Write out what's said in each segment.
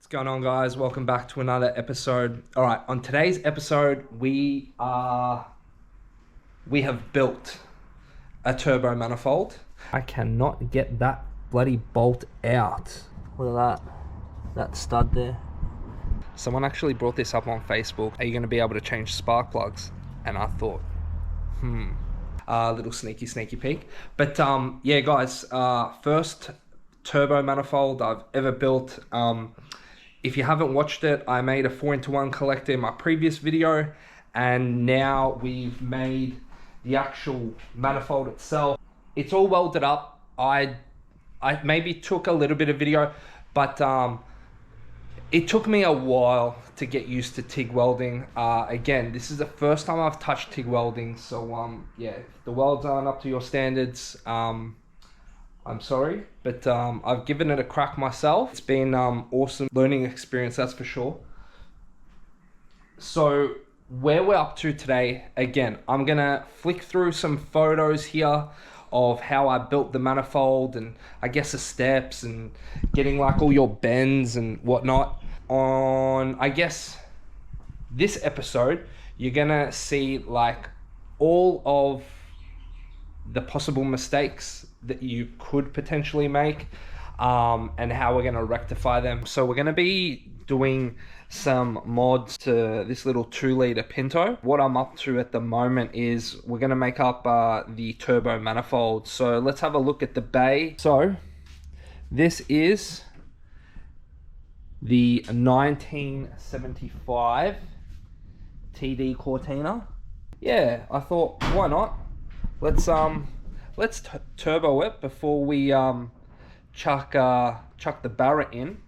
Going on, guys? Welcome back to another episode. All right, on today's episode we have built a turbo manifold. I cannot get that bloody bolt out. Look at that stud there. Someone actually brought this up on Facebook. Are you going to be able to change spark plugs? And I thought, a little sneaky peek. But yeah, guys, first turbo manifold I've ever built. If you haven't watched it, I made a 4x1 collector in my previous video, and now we've made the actual manifold itself. It's all welded up. I maybe took a little bit of video, but it took me a while to get used to TIG welding. Again, this is the first time I've touched TIG welding, so yeah, if the welds aren't up to your standards, I'm sorry, but I've given it a crack myself. It's been awesome learning experience, that's for sure. So where we're up to today, again, I'm gonna flick through some photos here of how I built the manifold and I guess the steps and getting like all your bends and whatnot. On, I guess, this episode, you're gonna see like all of the possible mistakes that you could potentially make and how we're going to rectify them. So we're going to be doing some mods to this little 2-liter Pinto. What I'm up to at the moment is we're going to make up the turbo manifold. So let's have a look at the bay. So this is the 1975 TD Cortina. Yeah, I thought, why not? Let's turbo it before we chuck the Barrett in,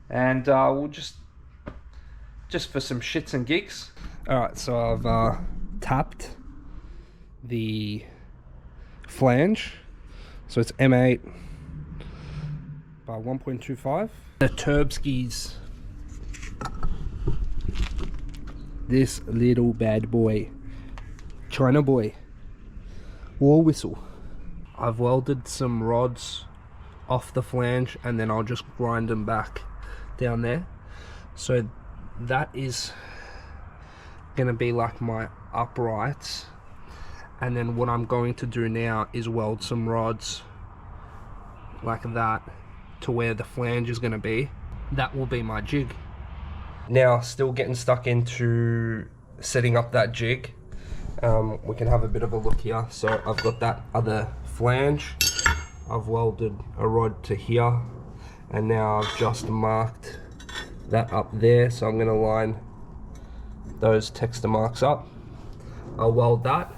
and we'll just for some shits and gigs. All right, so I've tapped the flange, so it's M8 by 1.25. The Turbskis, this little bad boy, China boy. War whistle. I've welded some rods off the flange and then I'll just grind them back down there. So that is gonna be like my uprights, and then what I'm going to do now is weld some rods like that to where the flange is gonna be. That will be my jig. Now, still getting stuck into setting up that jig. We can have a bit of a look here. So I've got that other flange, I've welded a rod to here, and now I've just marked that up there, so I'm going to line those texture marks up. I'll weld that.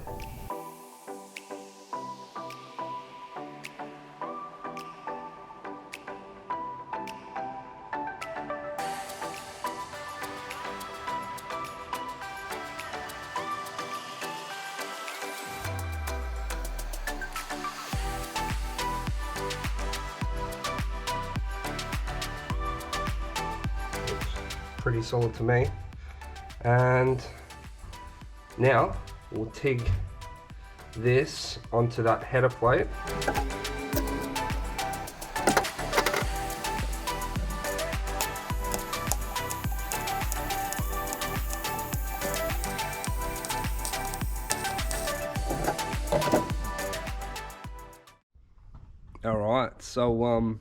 Pretty solid to me. And now we'll TIG this onto that header plate. All right, so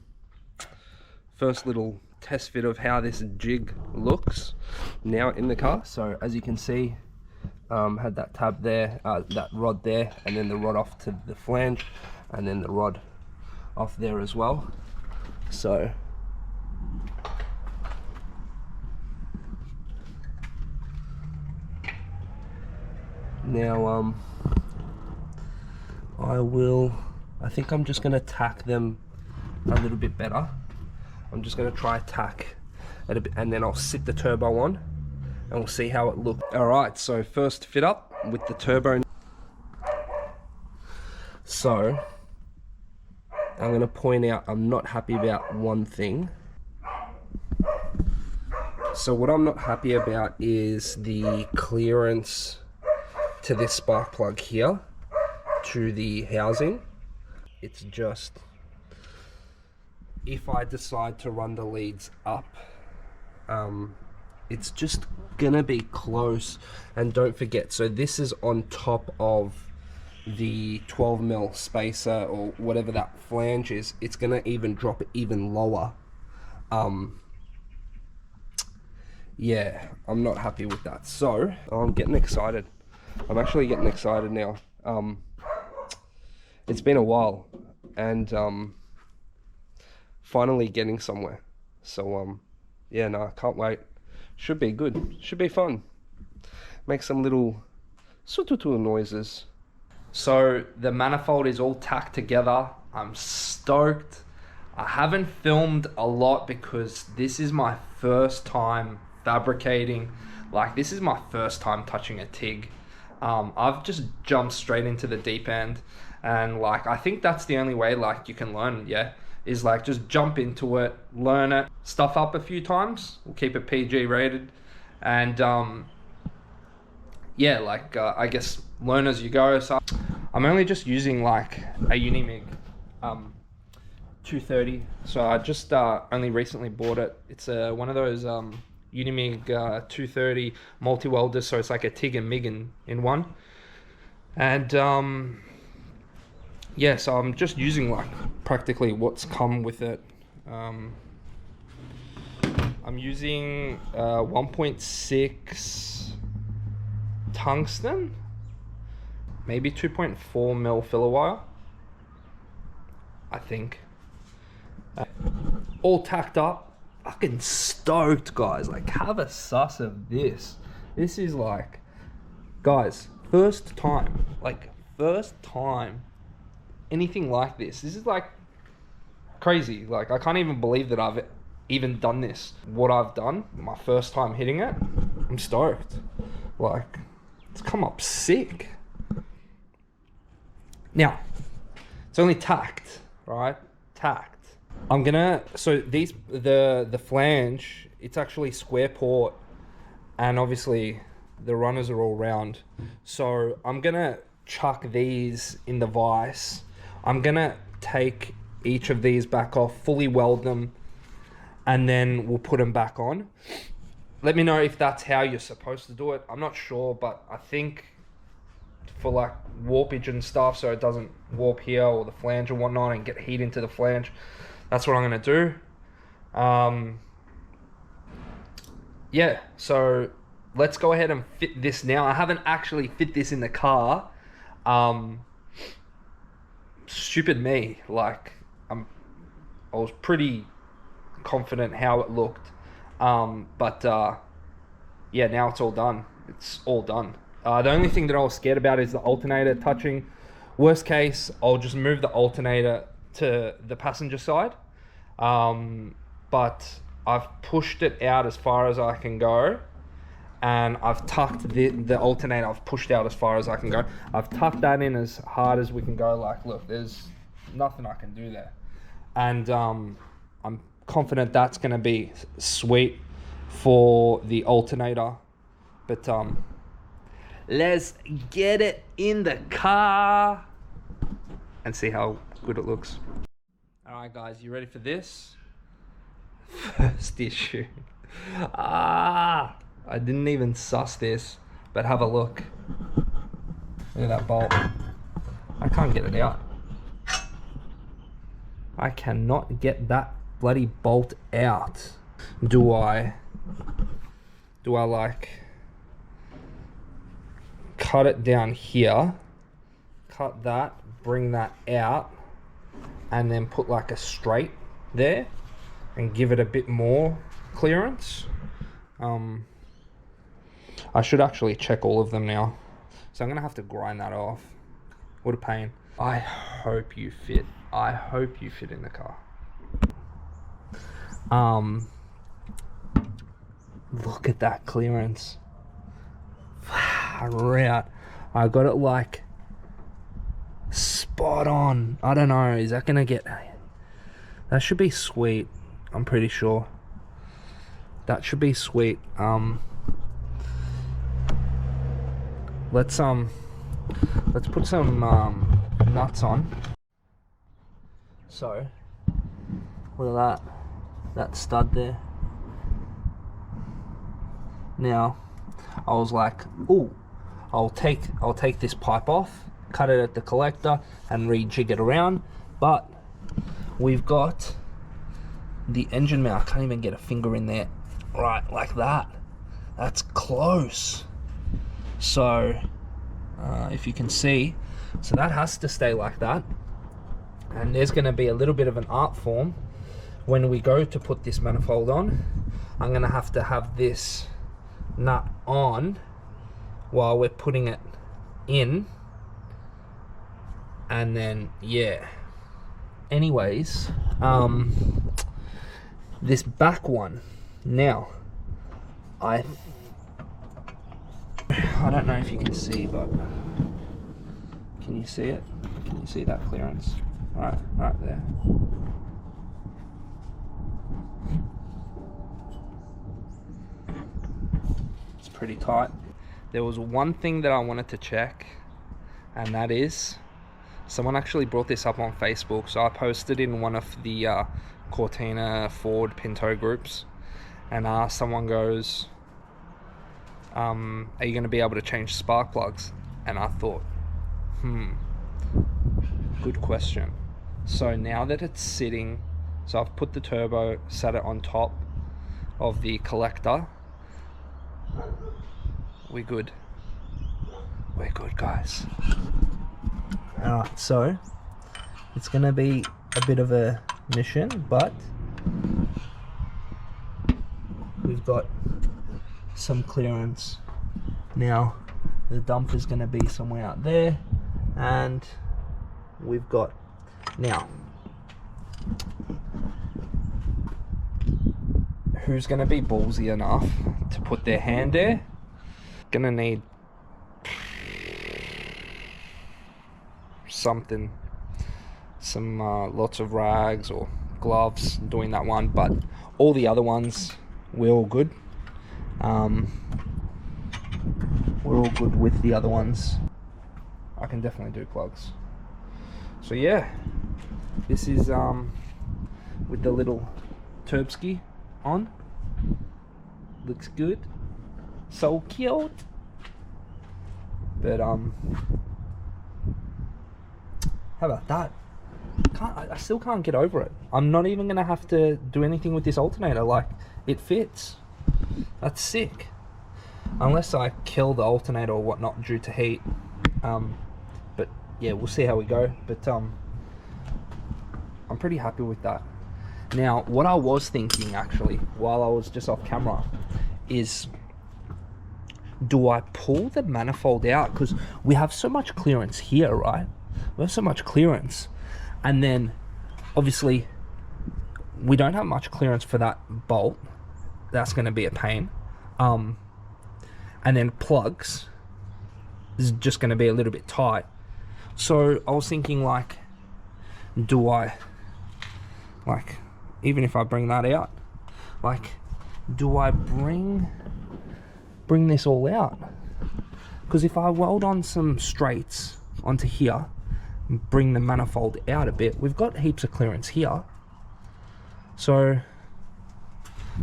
first little test fit of how this jig looks now in the car. So as you can see, had that tab there, that rod there, and then the rod off to the flange, and then the rod off there as well. So now I think I'm just gonna tack them a little bit better. I'm just going to try tack it a bit, and then I'll sit the turbo on and we'll see how it looks. Alright, so first fit up with the turbo. So I'm going to point out I'm not happy about one thing. So what I'm not happy about is the clearance to this spark plug here to the housing. It's just, if I decide to run the leads up it's just gonna be close. And don't forget, so this is on top of the 12mm spacer or whatever that flange is. It's gonna even drop it even lower. Yeah, I'm not happy with that. So I'm getting excited. I'm actually getting excited now. It's been a while, and finally getting somewhere. So yeah, no, I can't wait. Should be good. Should be fun. Make some little sututu noises. So the manifold is all tacked together. I'm stoked. I haven't filmed a lot because this is my first time fabricating. Like, this is my first time touching a TIG. I've just jumped straight into the deep end, and like, I think that's the only way like you can learn, yeah, is like just jump into it, learn it, stuff up a few times. We'll keep it PG rated, and yeah, like I guess learn as you go. So I'm only just using like a Unimig 230. So I just only recently bought it. It's one of those Unimig 230 multi-welders, so it's like a TIG and MIG in one. And yeah, so I'm just using like practically what's come with it. I'm using 1.6 tungsten, maybe 2.4mm filler wire, I think. All tacked up. Fucking stoked, guys. Like, have a suss of this. This is like, guys, first time anything like this. This is like crazy. Like, I can't even believe that I've even done this. What I've done, my first time hitting it, I'm stoked. Like, it's come up sick. Now, it's only tacked, right? Tacked. I'm gonna, so these, the flange, it's actually square port, and obviously the runners are all round. So I'm gonna chuck these in the vise. I'm gonna take each of these back off, fully weld them, and then we'll put them back on. Let me know if that's how you're supposed to do it. I'm not sure, but I think for like warpage and stuff, so it doesn't warp here or the flange and whatnot and get heat into the flange, that's what I'm gonna do. Yeah, so let's go ahead and fit this now. I haven't actually fit this in the car. Stupid me. Like, I was pretty confident how it looked. But yeah, now it's all done. It's all done. The only thing that I was scared about is the alternator touching. Worst case, I'll just move the alternator to the passenger side. But I've pushed it out as far as I can go, and I've tucked the alternator, I've pushed out as far as I can go. I've tucked that in as hard as we can go. Like, look, there's nothing I can do there. And I'm confident that's gonna be sweet for the alternator. But let's get it in the car and see how good it looks. All right, guys, you ready for this? First issue. I didn't even suss this, but have a look. Look at that bolt. I can't get it out. I cannot get that bloody bolt out. Do I like cut it down here, cut that, bring that out, and then put like a straight there and give it a bit more clearance? I should actually check all of them now, so I'm gonna have to grind that off. What a pain. I hope you fit. I hope you fit in the car. Look at that clearance. Right. I got it like spot on. I don't know, is that gonna get, that should be sweet. I'm pretty sure that should be sweet. Let's put some nuts on. So look at that stud there. Now, I was like, ooh, I'll take this pipe off, cut it at the collector, and rejig it around. But we've got the engine mount. I can't even get a finger in there, right, like that. That's close. So, if you can see, so that has to stay like that. And there's going to be a little bit of an art form when we go to put this manifold on. I'm going to have this nut on while we're putting it in, and then yeah, anyways, this back one, now I don't know if you can see, but can you see it? Can you see that clearance? Right there. It's pretty tight. There was one thing that I wanted to check, and that is, someone actually brought this up on Facebook, so I posted in one of the Cortina, Ford, Pinto groups, and someone goes, are you going to be able to change spark plugs? And I thought, good question. So now that it's sitting, so I've put the turbo, set it on top of the collector. We're good. We're good, guys. Alright, so it's gonna be a bit of a mission, but we've got some clearance. Now the dump is gonna be somewhere out there, and we've got, now who's gonna be ballsy enough to put their hand there? Gonna need something, lots of rags or gloves doing that one, but all the other ones we're all good. We're all good with the other ones. I can definitely do plugs. So yeah, this is with the little Turbski on. Looks good. So cute. But how about that? I still can't get over it. I'm not even gonna have to do anything with this alternator. Like, it fits. That's sick. Unless I kill the alternator or whatnot due to heat. But yeah, we'll see how we go. But I'm pretty happy with that. Now, what I was thinking actually, while I was just off camera, is, do I pull the manifold out? Because we have so much clearance here, right? We have so much clearance. And then, obviously, we don't have much clearance for that bolt. That's going to be a pain. And then plugs is just going to be a little bit tight. So I was thinking, like, do I, like, even if I bring that out, like, do I bring this all out? Because if I weld on some straights onto here and bring the manifold out a bit, we've got heaps of clearance here. So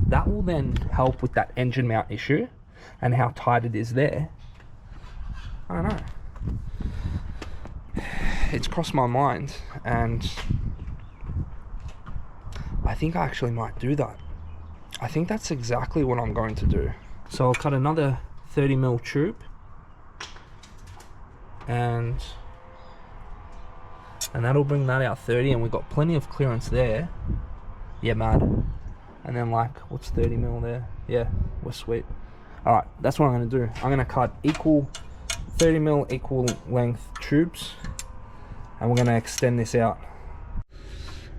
that will then help with that engine mount issue and how tight it is there. I don't know. It's crossed my mind, and I think I actually might do that. I think that's exactly what I'm going to do. So I'll cut another 30mm tube, and that'll bring that out 30, and we've got plenty of clearance there. Yeah, mad. And then, like, what's 30mm there? Yeah, we're sweet. Alright, that's what I'm going to do. I'm going to cut equal 30mm equal length tubes, and we're going to extend this out.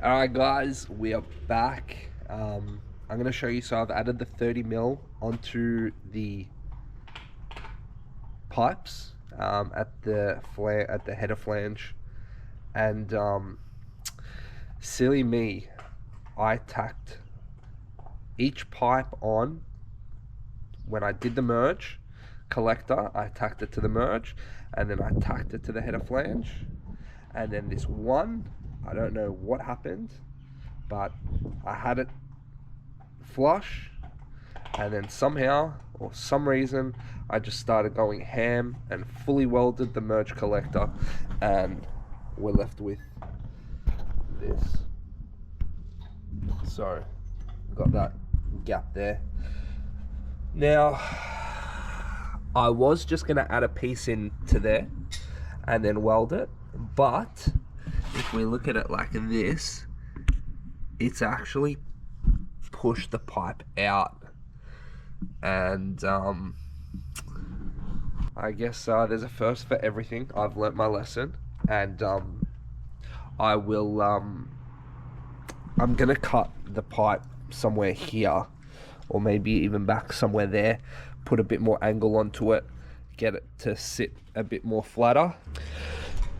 Alright guys, we are back. I'm going to show you, so I've added the 30mm onto the pipes at the header flange, and silly me, I tacked each pipe on when I did the merge collector. I tacked it to the merge, and then I tacked it to the header flange, and then this one, I don't know what happened, but I had it flush, And then somehow, or some reason, I just started going ham and fully welded the merge collector, and we're left with this. So, got that gap there. Now, I was just gonna add a piece into there and then weld it, but if we look at it like this, it's actually pushed the pipe out, and I guess there's a first for everything. I've learnt my lesson, and I will I'm gonna cut the pipe somewhere here, or maybe even back somewhere there, put a bit more angle onto it, get it to sit a bit more flatter.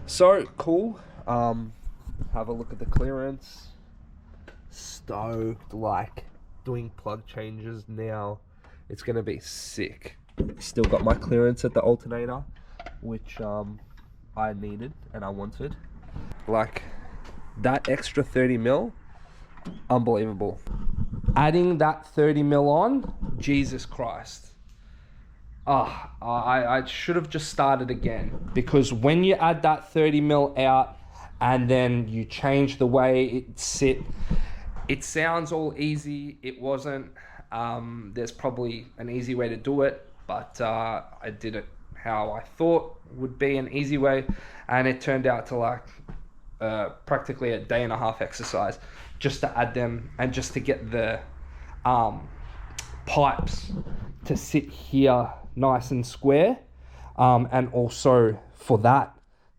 So cool. Have a look at the clearance. Stoked, like doing plug changes now. It's gonna be sick. Still got my clearance at the alternator, which I needed and I wanted. Like that extra 30 mil, unbelievable. Adding that 30 mil on, Jesus Christ. I should have just started again, because when you add that 30 mil out and then you change the way it sit, it sounds all easy. It wasn't. There's probably an easy way to do it, but I did it how I thought would be an easy way, and it turned out to like practically a day and a half exercise just to add them and just to get the pipes to sit here nice and square, and also for that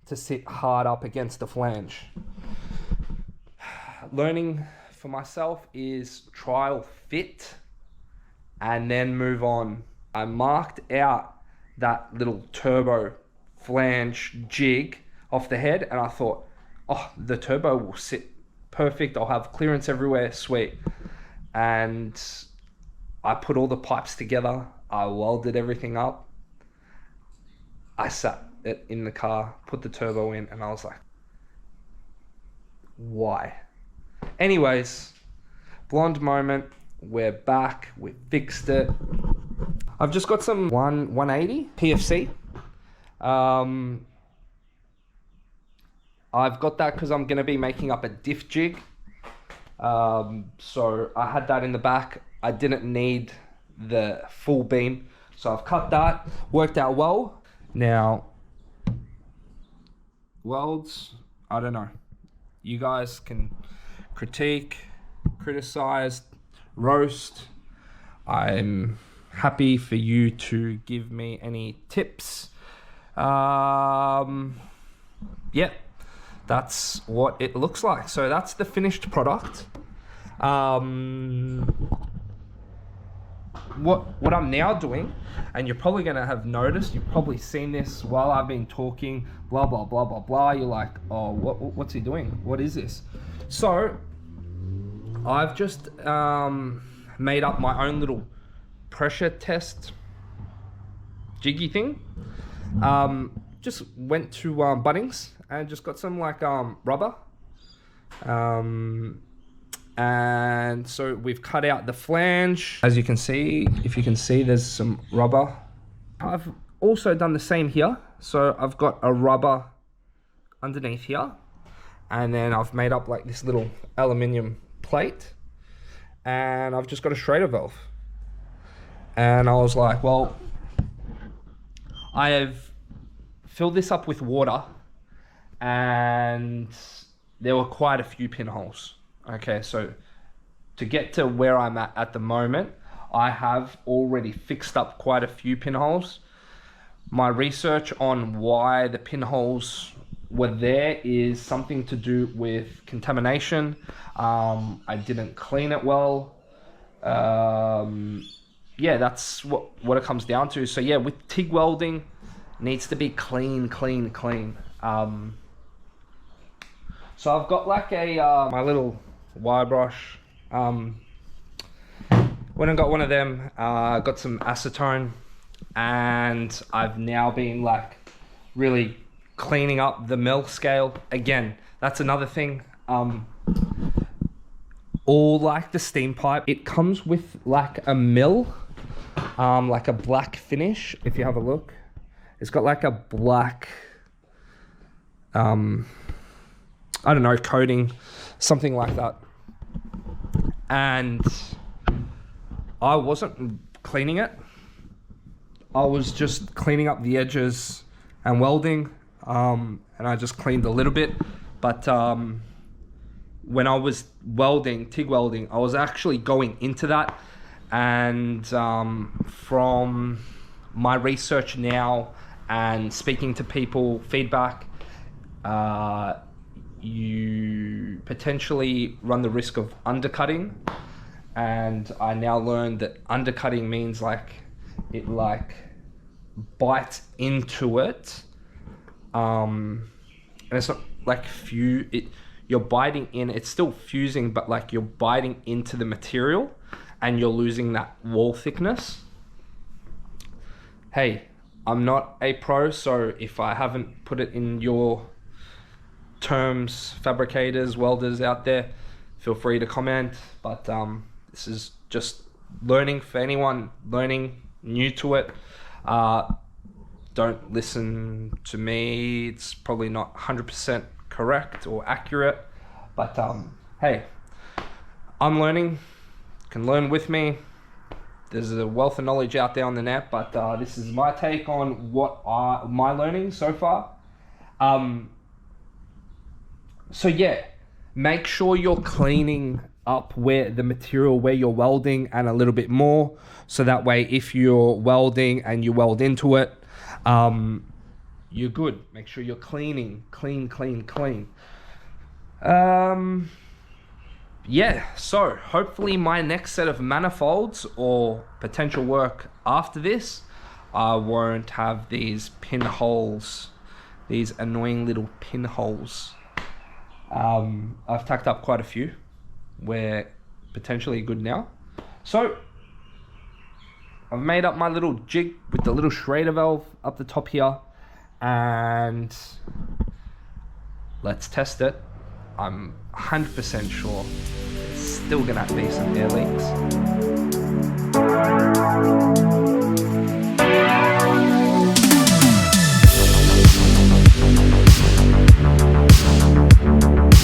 to sit hard up against the flange. Learning for myself is trial fit and then move on. I marked out that little turbo flange jig off the head, and I thought, oh, the turbo will sit perfect. I'll have clearance everywhere, sweet. And I put all the pipes together. I welded everything up. I sat it in the car, put the turbo in, and I was like, why? Anyways, blonde moment. We're back. We fixed it. I've just got some 180 PFC. I've got that because I'm going to be making up a diff jig. So I had that in the back. I didn't need the full beam, so I've cut that. Worked out well. Now, welds, I don't know. You guys can critique, criticize, roast. I'm happy for you to give me any tips. Yeah, that's what it looks like. So that's the finished product. What I'm now doing, and you're probably gonna have noticed, you've probably seen this while I've been talking, blah blah blah blah blah. You're like, oh, what's he doing? What is this? So I've just made up my own little pressure test jiggy thing. Just went to Bunnings and just got some like rubber. And so we've cut out the flange. As you can see, if you can see, there's some rubber. I've also done the same here. So I've got a rubber underneath here, and then I've made up like this little aluminium plate, and I've just got a Schrader valve. And I was like, well, I have filled this up with water, and there were quite a few pinholes. Okay, so to get to where I'm at the moment, I have already fixed up quite a few pinholes. My research on why the pinholes were there is something to do with contamination. I didn't clean it well. Yeah, that's what it comes down to. So yeah, with TIG welding, needs to be clean. So I've got like a my little wire brush. Went and got one of them. Got some acetone, and I've now been like really cleaning up the mill scale. Again, that's another thing. All like the steam pipe, it comes with like a mill like a black finish. If you have a look, it's got like a black, I don't know, coating, something like that. And I wasn't cleaning it. I was just cleaning up the edges and welding, and I just cleaned a little bit. But when I was welding, TIG welding, I was actually going into that. And from my research now and speaking to people, feedback, you potentially run the risk of undercutting. And I now learned that undercutting means like it like bites into it, and it's not like you're biting in, it's still fusing, but like you're biting into the material and you're losing that wall thickness. Hey, I'm not a pro, so if I haven't put it in your terms, fabricators, welders out there, feel free to comment. But this is just learning for anyone learning new to it. Don't listen to me, it's probably not 100% correct or accurate, but hey, I'm learning, can learn with me. There's a wealth of knowledge out there on the net, but this is my take on what my learning so far. So yeah, make sure you're cleaning up where the material where you're welding and a little bit more, so that way if you're welding and you weld into it, you're good. Make sure you're cleaning, clean. Yeah, so hopefully my next set of manifolds or potential work after this, I won't have these pinholes, these annoying little pinholes. I've tacked up quite a few. We're potentially good now. So I've made up my little jig with the little Schrader valve up the top here, and let's test it. I'm 100% sure it's still gonna be some air leaks.